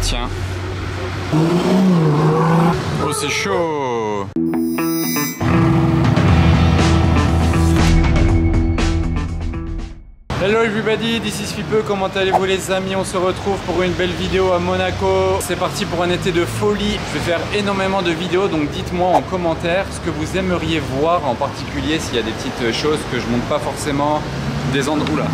Tiens, tiens. Oh, c'est chaud. Hello everybody, this is Fipe, comment allez-vous les amis? On se retrouve pour une belle vidéo à Monaco. C'est parti pour un été de folie. Je vais faire énormément de vidéos, donc dites-moi en commentaire ce que vous aimeriez voir, en particulier s'il y a des petites choses que je montre pas forcément, des endroits là.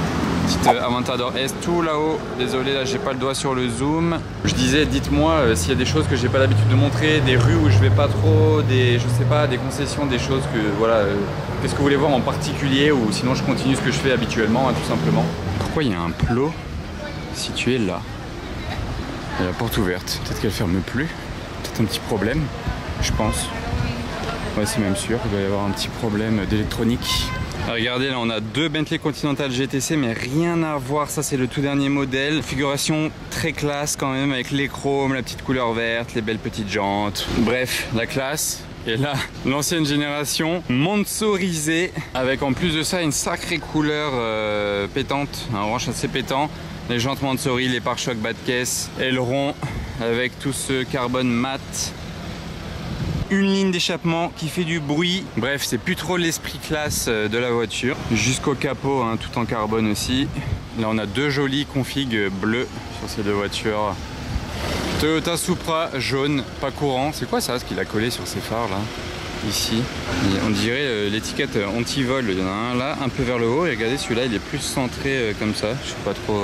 Petite Aventador S tout là-haut. Désolé, là j'ai pas le doigt sur le zoom. Je disais, dites-moi s'il y a des choses que j'ai pas l'habitude de montrer, des rues où je vais pas trop, des, je sais pas, des concessions, des choses que voilà. Qu'est-ce que vous voulez voir en particulier, ou sinon je continue ce que je fais habituellement, hein, tout simplement. Pourquoi il y a un plot situé là? Il y a la porte ouverte. Peut-être qu'elle ferme plus. Peut-être un petit problème, je pense. Ouais, c'est même sûr. Il doit y avoir un petit problème d'électronique. Regardez, là on a deux Bentley Continental GTC, mais rien à voir. Ça c'est le tout dernier modèle. Configuration très classe quand même, avec les chromes, la petite couleur verte, les belles petites jantes. Bref, la classe. Et là, l'ancienne génération monsorisée, avec en plus de ça une sacrée couleur pétante, un orange assez pétant. Les jantes Mansory, les pare-chocs bas de caisse, aileron avec tout ce carbone mat. Une ligne d'échappement qui fait du bruit. Bref, c'est plus trop l'esprit classe de la voiture. Jusqu'au capot, hein, tout en carbone aussi. Là, on a deux jolies configs bleues sur ces deux voitures. Toyota Supra jaune, pas courant. C'est quoi ça, ce qu'il a collé sur ses phares là? Ici. Et on dirait l'étiquette anti-vol. Il y en a un là, un peu vers le haut. Et regardez, celui-là, il est plus centré comme ça. Je sais pas trop.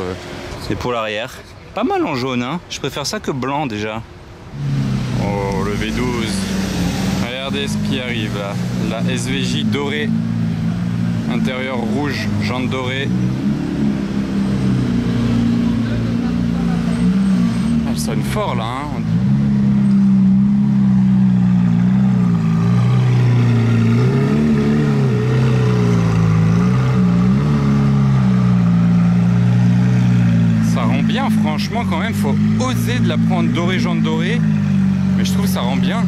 C'est pour l'arrière. Pas mal en jaune, hein. Je préfère ça que blanc déjà. Oh, le V12. Regardez ce qui arrive là. La SVJ dorée. Intérieur rouge, jantes dorées. Elle sonne fort là, hein. Ça rend bien, franchement, quand même. Faut oser de la prendre dorée, jantes dorées. Mais je trouve que ça rend bien.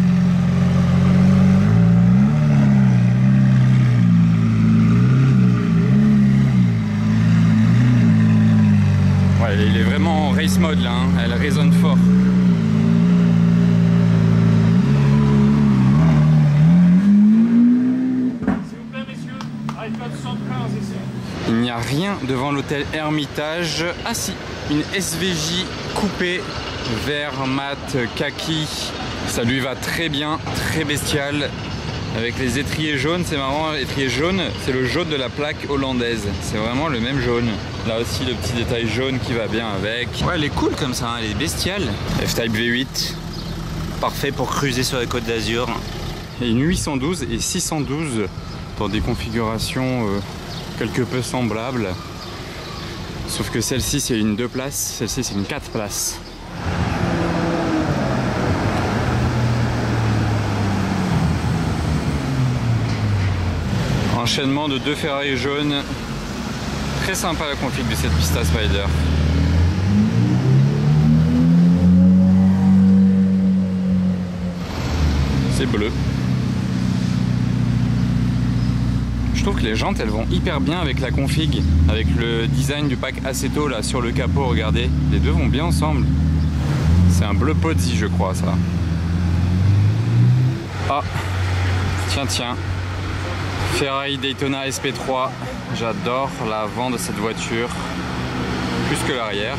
Il est vraiment en race mode là, hein. Elle résonne fort. S'il vous plaît messieurs, iPad 115 ici. Il n'y a rien devant l'hôtel Hermitage. Ah si, une SVJ coupée, vert mat kaki. Ça lui va très bien, très bestial. Avec les étriers jaunes, c'est marrant, l'étrier jaune, c'est le jaune de la plaque hollandaise. C'est vraiment le même jaune. Là aussi, le petit détail jaune qui va bien avec. Ouais, elle est cool comme ça, hein, elle est bestiale. F-Type V8, parfait pour cruiser sur la Côte d'Azur. Et une 812 et 612 dans des configurations quelque peu semblables. Sauf que celle-ci, c'est une 2 places, celle-ci, c'est une 4 places. Enchaînement de deux Ferrari jaunes. Très sympa la config de cette Pista Spider. C'est bleu. Je trouve que les jantes elles vont hyper bien avec la config, avec le design du pack Assetto là sur le capot, regardez. Les deux vont bien ensemble. C'est un bleu Pozzi je crois ça. Ah, tiens tiens. Ferrari Daytona SP3, j'adore l'avant de cette voiture, plus que l'arrière.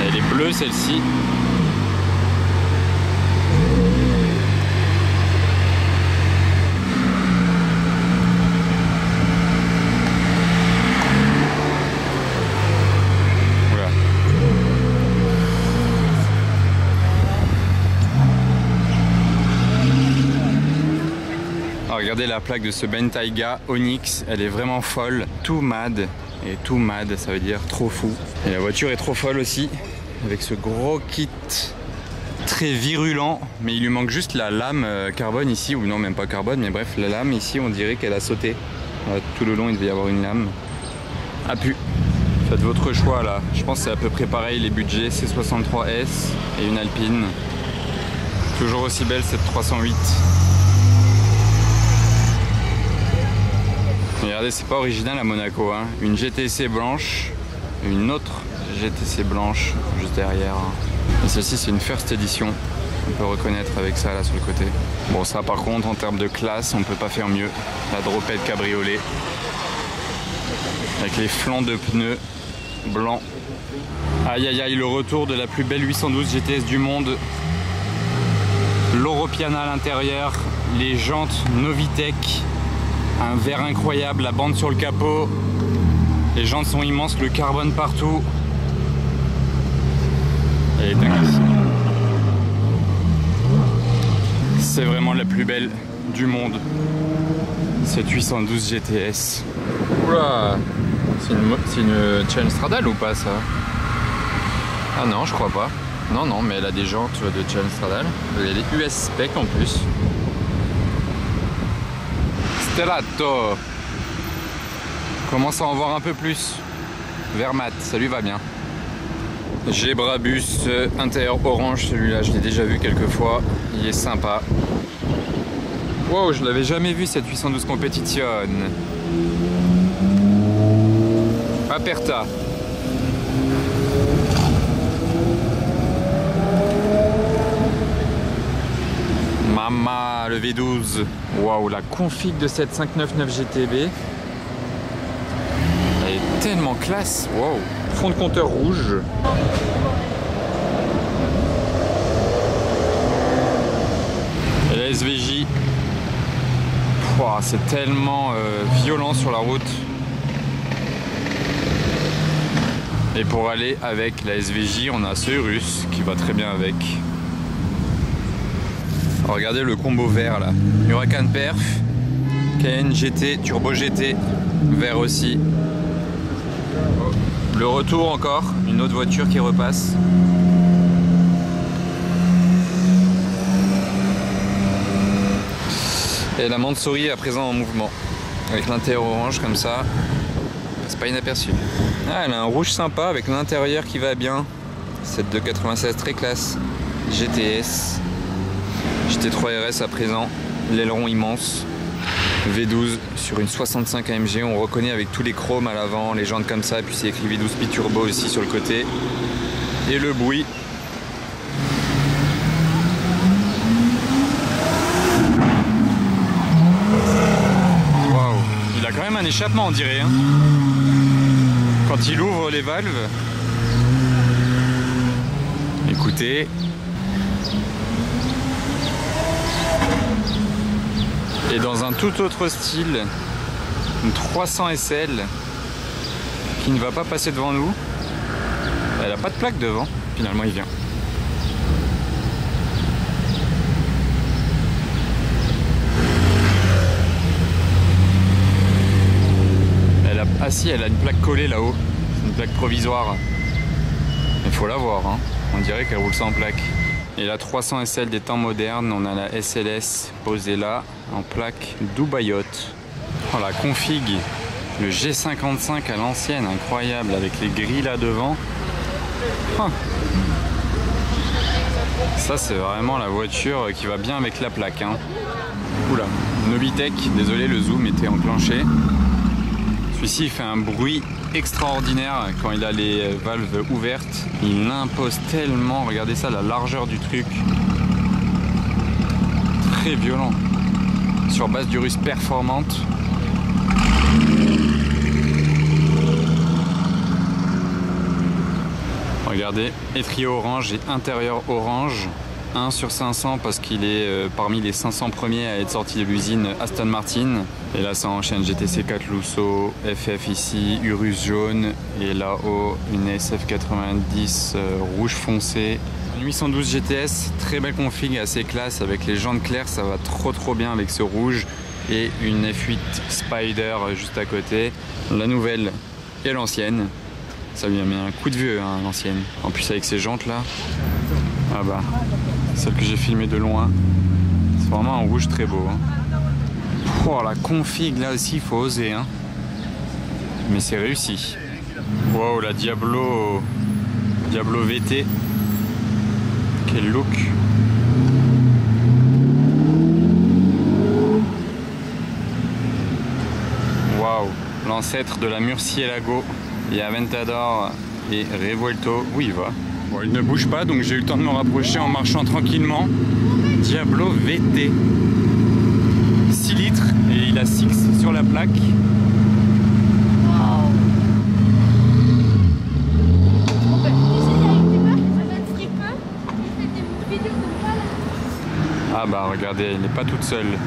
Elle est bleue celle-ci. Regardez la plaque de ce Bentayga Onyx, elle est vraiment folle, tout mad. Et tout mad, ça veut dire trop fou. Et la voiture est trop folle aussi, avec ce gros kit très virulent. Mais il lui manque juste la lame carbone ici, ou non même pas carbone, mais bref, la lame ici on dirait qu'elle a sauté. Voilà, tout le long il devait y avoir une lame. Appu. Faites votre choix là, je pense que c'est à peu près pareil les budgets, C63S et une Alpine. Toujours aussi belle cette 308. Regardez, c'est pas original à Monaco, hein. Une GTC blanche une autre GTC blanche juste derrière. Et celle-ci c'est une First Edition. On peut reconnaître avec ça là sur le côté. Bon ça par contre en termes de classe on peut pas faire mieux. La dropette cabriolet avec les flancs de pneus blancs. Aïe aïe aïe, le retour de la plus belle 812 GTS du monde. L'Europiana à l'intérieur, les jantes Novitec, un verre incroyable, la bande sur le capot. Les jantes sont immenses, le carbone partout. Elle est dinguissime. C'est vraiment la plus belle du monde, cette 812 GTS. Oula, c'est une Challenge Stradale ou pas ça? Ah non, je crois pas. Non, non, mais elle a des jantes de Challenge Stradale. Elle est US Spec en plus. Stellato. Commence à en voir un peu plus. Vermat, ça lui va bien. J'ai Brabus intérieur orange, celui-là je l'ai déjà vu quelques fois, il est sympa. Wow, je l'avais jamais vu cette 812 Competition. Aperta. Mama, le V12. Waouh, la config de cette 599 GTB. Elle est tellement classe. Waouh. Fond de compteur rouge. Et la SVJ. Wow, c'est tellement violent sur la route. Et pour aller avec la SVJ, on a ce Urus qui va très bien avec. Alors regardez le combo vert là. Huracan Perf, Cayenne GT, Turbo GT, vert aussi. Le retour encore, une autre voiture qui repasse. Et la Mansouri est à présent en mouvement. Avec l'intérieur orange comme ça, c'est pas inaperçu. Ah, elle a un rouge sympa avec l'intérieur qui va bien. Cette de 96 très classe. GTS. GT3 RS à présent. L'aileron immense. V12 sur une 65 AMG, on reconnaît avec tous les chromes à l'avant, les jantes comme ça, puis c'est écrit V12 P-Turbo aussi sur le côté. Et le bruit. Waouh, il a quand même un échappement on dirait. Hein. Quand il ouvre les valves. Écoutez. Et dans un tout autre style, une 300 SL qui ne va pas passer devant nous. Elle n'a pas de plaque devant, finalement il vient. Ah si, elle a une plaque collée là-haut, c'est une plaque provisoire. Il faut la voir, hein. On dirait qu'elle roule sans plaque. Et la 300 SL des temps modernes, on a la SLS posée là, en plaque Dubaïote. Oh la config, le G55 à l'ancienne, incroyable, avec les grilles là devant. Oh. Ça c'est vraiment la voiture qui va bien avec la plaque. Hein. Oula, Novitec, désolé le zoom était enclenché. Celui-ci il fait un bruit extraordinaire quand il a les valves ouvertes. Il impose tellement, regardez ça, la largeur du truc. Très violent. Sur base d'Urus performante. Regardez, étrier orange et intérieur orange. 1 sur 500 parce qu'il est parmi les 500 premiers à être sorti de l'usine Aston Martin. Et là ça enchaîne GTC 4 Lusso, FF ici, Urus jaune et là-haut une SF90 rouge foncé. Une 812 GTS, très belle config, assez classe avec les jantes claires, ça va trop bien avec ce rouge. Et une F8 Spider juste à côté. La nouvelle et l'ancienne. Ça lui a mis un coup de vieux hein, l'ancienne. En plus avec ces jantes là. Ah bah, celle que j'ai filmée de loin, c'est vraiment un rouge très beau. Hein. Oh, la config là aussi, il faut oser. Hein. Mais c'est réussi. Wow, la Diablo VT. Quel look. Waouh, l'ancêtre de la Murcielago Il y a Aventador et Revuelto. Où il va? Bon, il ne bouge pas, donc j'ai eu le temps de me rapprocher en marchant tranquillement. Diablo VT. 6 litres et il a 6 sur la plaque. Ah bah regardez, elle n'est pas toute seule.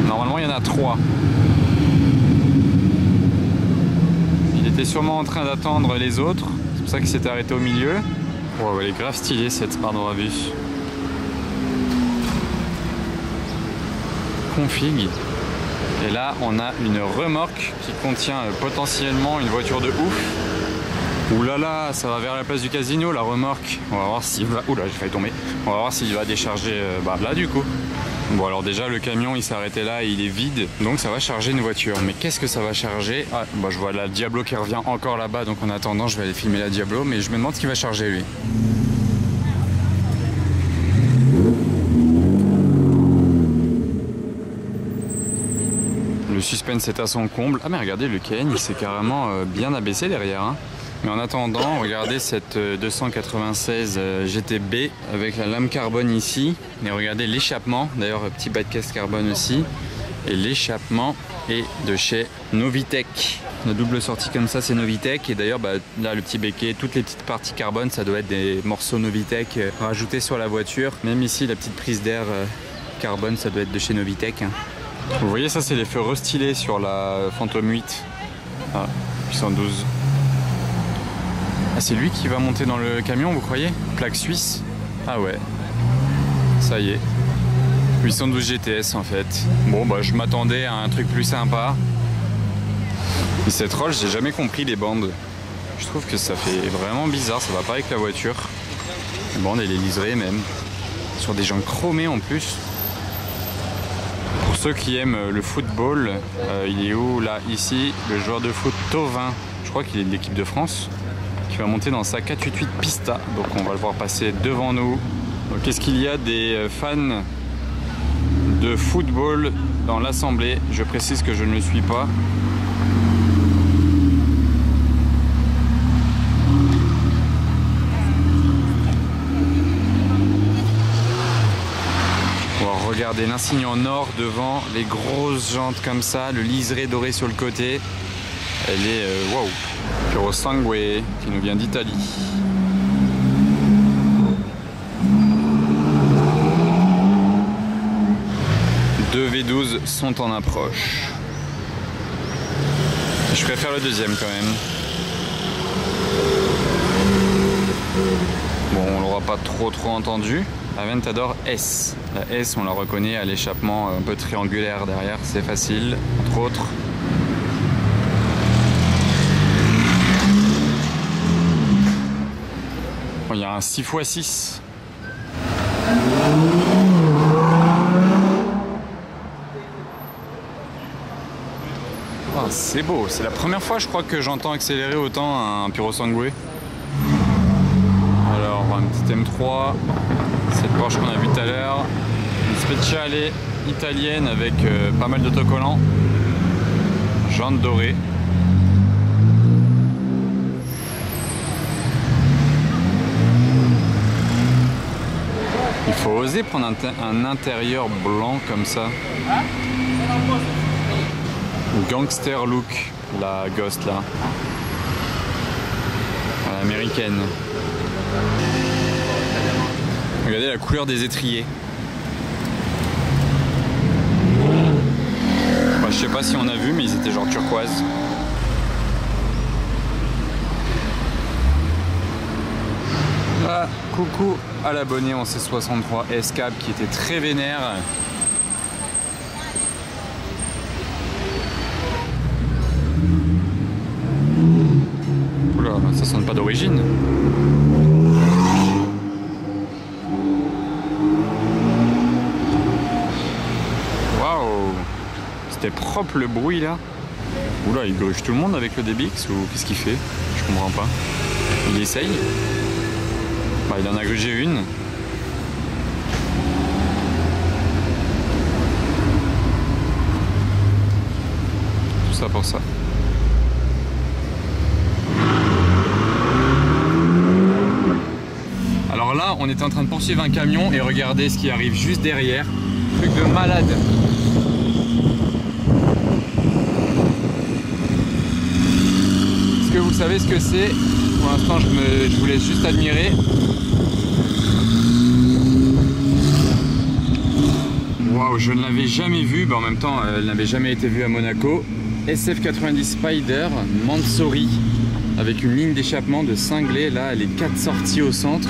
Normalement il y en a 3. Il était sûrement en train d'attendre les autres. C'est pour ça qu'il s'est arrêté au milieu. Wow, elle est grave stylée cette Spardorabus. Config. Et là on a une remorque qui contient potentiellement une voiture de ouf. Ouh là là, ça va vers la place du casino la remorque. On va voir s'il va. Ouh là, j'ai failli tomber. On va voir s'il va décharger là du coup. Bon alors déjà le camion il s'est arrêté là et il est vide. Donc ça va charger une voiture. Mais qu'est-ce que ça va charger? Ah bah je vois la Diablo qui revient encore là-bas. Donc en attendant je vais aller filmer la Diablo. Mais je me demande ce qu'il va charger lui. Le suspense est à son comble. Ah mais regardez le Cayenne il s'est carrément bien abaissé derrière hein. Mais en attendant, regardez cette 296 GTB avec la lame carbone ici. Et regardez l'échappement, d'ailleurs petit bas de caisse carbone aussi. Et l'échappement est de chez Novitec. La double sortie comme ça c'est Novitec. Et d'ailleurs là le petit béquet, toutes les petites parties carbone ça doit être des morceaux Novitec rajoutés sur la voiture. Même ici la petite prise d'air carbone ça doit être de chez Novitec. Vous voyez ça c'est les feux restylés sur la Phantom 8. Ah, 812. Ah, c'est lui qui va monter dans le camion, vous croyez? Plaque suisse? Ah ouais. Ça y est. 812 GTS en fait. Bon bah je m'attendais à un truc plus sympa. Et cette Rolls, j'ai jamais compris les bandes. Je trouve que ça fait vraiment bizarre, ça va pas avec la voiture. La bande elle est liserée même. Sur des gens chromés en plus. Pour ceux qui aiment le football, il est où là? Ici, le joueur de foot Tovin. Je crois qu'il est de l'équipe de France. Qui va monter dans sa 488 Pista, donc on va le voir passer devant nous. Donc est-ce qu'il y a des fans de football dans l'assemblée? Je précise que je ne le suis pas. Wow, regardez l'insigne en or devant, les grosses jantes comme ça, le liseré doré sur le côté. Elle est waouh. Puro Sangue qui nous vient d'Italie. Deux V12 sont en approche. Je préfère le deuxième quand même. Bon, on l'aura pas trop entendu. Aventador S. La S, on la reconnaît à l'échappement un peu triangulaire derrière, c'est facile, entre autres. Il y a un 6x6. Oh, c'est beau, c'est la première fois je crois que j'entends accélérer autant un Puro Sangue. Alors un petit M3, cette Porsche qu'on a vu tout à l'heure, une Speciale italienne avec pas mal d'autocollants, jantes dorées. Il faut oser prendre un intérieur blanc comme ça. Gangster look, la Ghost là. À l'américaine. Regardez la couleur des étriers. Bah, je sais pas si on a vu, mais ils étaient genre turquoise. Ah, coucou à l'abonné en C63 S-Cab qui était très vénère. Oula, ça sonne pas d'origine. Waouh, c'était propre le bruit là. Oula, il gruge tout le monde avec le DBX ou qu'est-ce qu'il fait? Je comprends pas. Il essaye. Bah, il en a grugé une. Tout ça pour ça. là, on était en train de poursuivre un camion et regardez ce qui arrive juste derrière. Truc de malade. Est-ce que vous savez ce que c'est? Pour l'instant, je vous laisse juste admirer. Waouh, je ne l'avais jamais vu, en même temps, elle n'avait jamais été vue à Monaco. SF90 Spider Mansory, avec une ligne d'échappement de cinglé. Là, les 4 sorties au centre.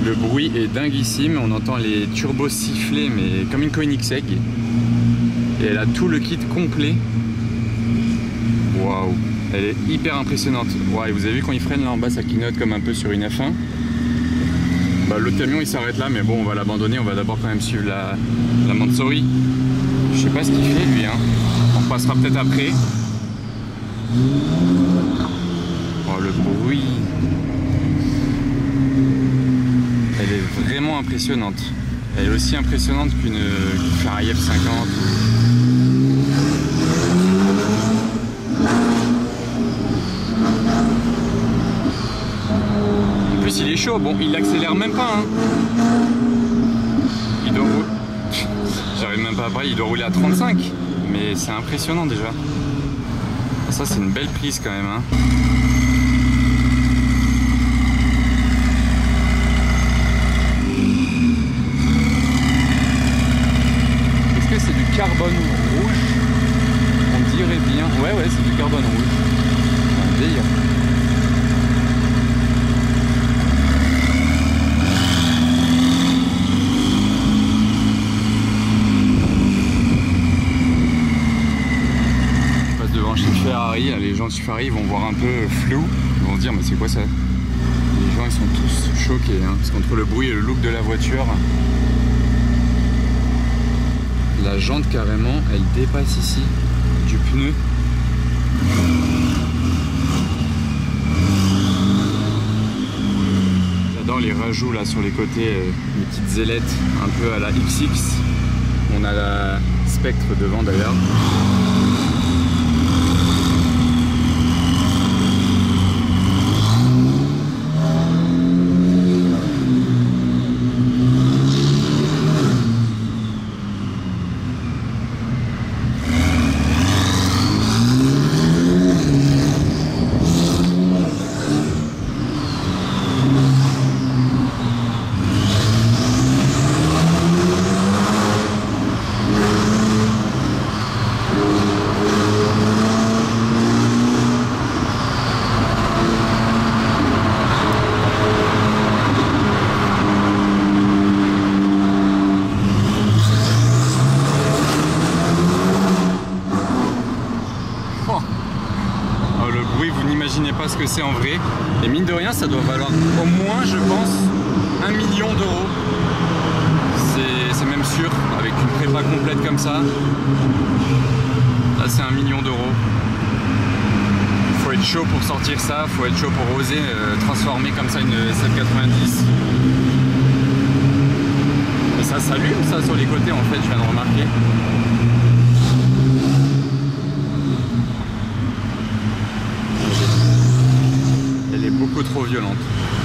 Le bruit est dinguissime, on entend les turbos siffler, mais comme une Koenigsegg. Et elle a tout le kit complet. Waouh, elle est hyper impressionnante. Waouh, vous avez vu quand il freine là en bas, ça clignote comme un peu sur une F1. Bah, l'autre camion il s'arrête là, mais bon, on va l'abandonner. On va d'abord quand même suivre la Mansory. Je sais pas ce qu'il fait lui, hein. On passera peut-être après. Oh, le bruit. Elle est vraiment impressionnante. Elle est aussi impressionnante qu'une Ferrari F50. En plus il est chaud, bon il accélère même pas, hein. Il doit rouler. J'arrive même pas à parler, il doit rouler à 35. Mais c'est impressionnant déjà. Ça c'est une belle prise quand même, hein. Est-ce que c'est du carbone rouge? On dirait bien. Ouais, c'est du carbone rouge. C'est un délire. Ferrari, les gens de Ferrari vont voir un peu flou, ils vont se dire mais c'est quoi ça? Les gens ils sont tous choqués, hein, parce qu'entre le bruit et le look de la voiture, la jante carrément elle dépasse ici du pneu. J'adore les rajouts là sur les côtés, les petites ailettes un peu à la XX. On a la Spectre devant d'ailleurs. Pas ce que c'est en vrai, et mine de rien ça doit valoir au moins je pense 1 million d'euros, c'est même sûr, avec une prépa complète comme ça. Là c'est 1 million d'euros. Faut être chaud pour sortir ça, faut être chaud pour oser transformer comme ça une SF90. Et ça s'allume ça sur les côtés en fait, je viens de remarquer. Beaucoup trop violente,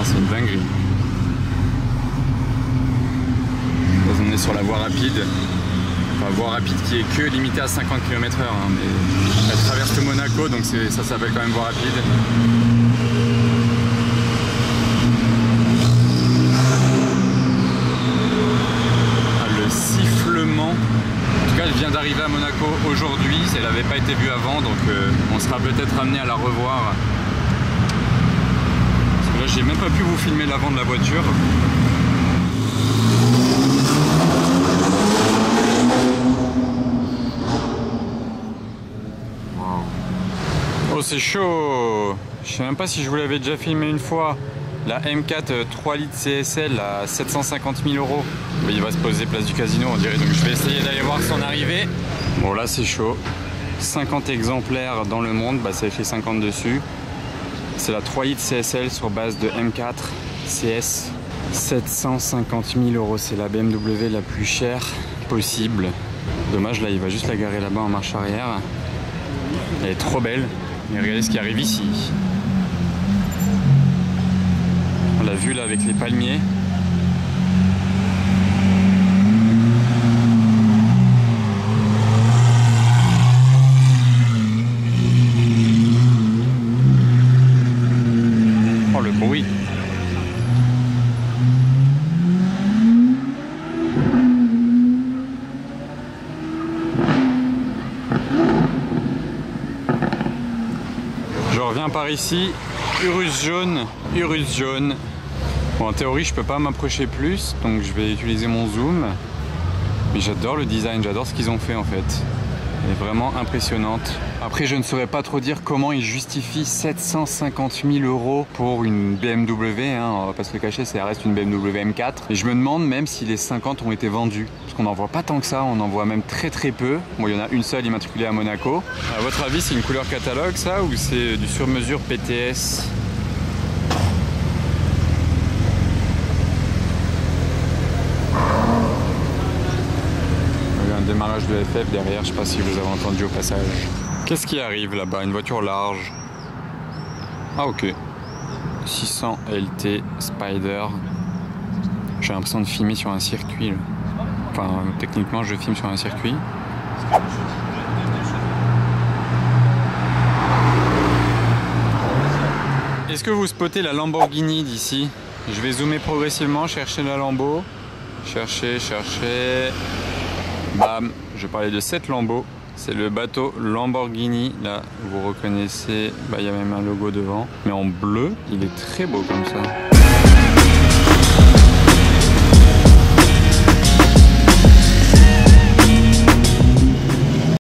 c'est une dinguerie. Là, on est sur la voie rapide, enfin voie rapide qui est que limitée à 50 km/h, hein, mais elle traverse le Monaco, donc ça s'appelle quand même voie rapide. Ah, le sifflement. En tout cas, elle vient d'arriver à Monaco aujourd'hui, elle n'avait pas été vue avant, donc on sera peut-être amené à la revoir. Là, j'ai même pas pu vous filmer l'avant de la voiture. Wow. Oh, c'est chaud! Je sais même pas si je vous l'avais déjà filmé une fois. La M4 3 litres CSL à 750 000 euros. Oui, il va se poser place du casino, on dirait. Donc je vais essayer d'aller voir son arrivée. Bon, là, c'est chaud. 50 exemplaires dans le monde, bah, ça fait 50 dessus. C'est la 3 litres CSL sur base de M4 CS. 750 000 euros, c'est la BMW la plus chère possible. Dommage, là il va juste la garer là-bas en marche arrière. Elle est trop belle. Et regardez ce qui arrive ici. La vue là avec les palmiers. Oh le bruit. Je reviens par ici, Urus jaune, Urus jaune. Bon, en théorie, je peux pas m'approcher plus, donc je vais utiliser mon zoom. Mais j'adore le design, j'adore ce qu'ils ont fait en fait. Elle est vraiment impressionnante. Après, je ne saurais pas trop dire comment ils justifient 750 000 € pour une BMW. Hein. On va pas se le cacher, ça reste une BMW M4. Et je me demande même si les 50 ont été vendus. Parce qu'on n'en voit pas tant que ça, on en voit même très peu. Bon, il y en a une seule immatriculée à Monaco. À votre avis, c'est une couleur catalogue ça ou c'est du sur-mesure PTS? Démarrage de FF derrière, je sais pas si vous avez entendu au passage. Qu'est-ce qui arrive là-bas? Une voiture large. Ah ok. 600 LT Spider. J'ai l'impression de filmer sur un circuit là. Enfin techniquement je filme sur un circuit. Est-ce que vous spottez la Lamborghini d'ici? Je vais zoomer progressivement, chercher la Lambo. Chercher. Bam, je parlais de cette Lambo, c'est le bateau Lamborghini, là vous reconnaissez, il y a même un logo devant, mais en bleu, il est très beau comme ça.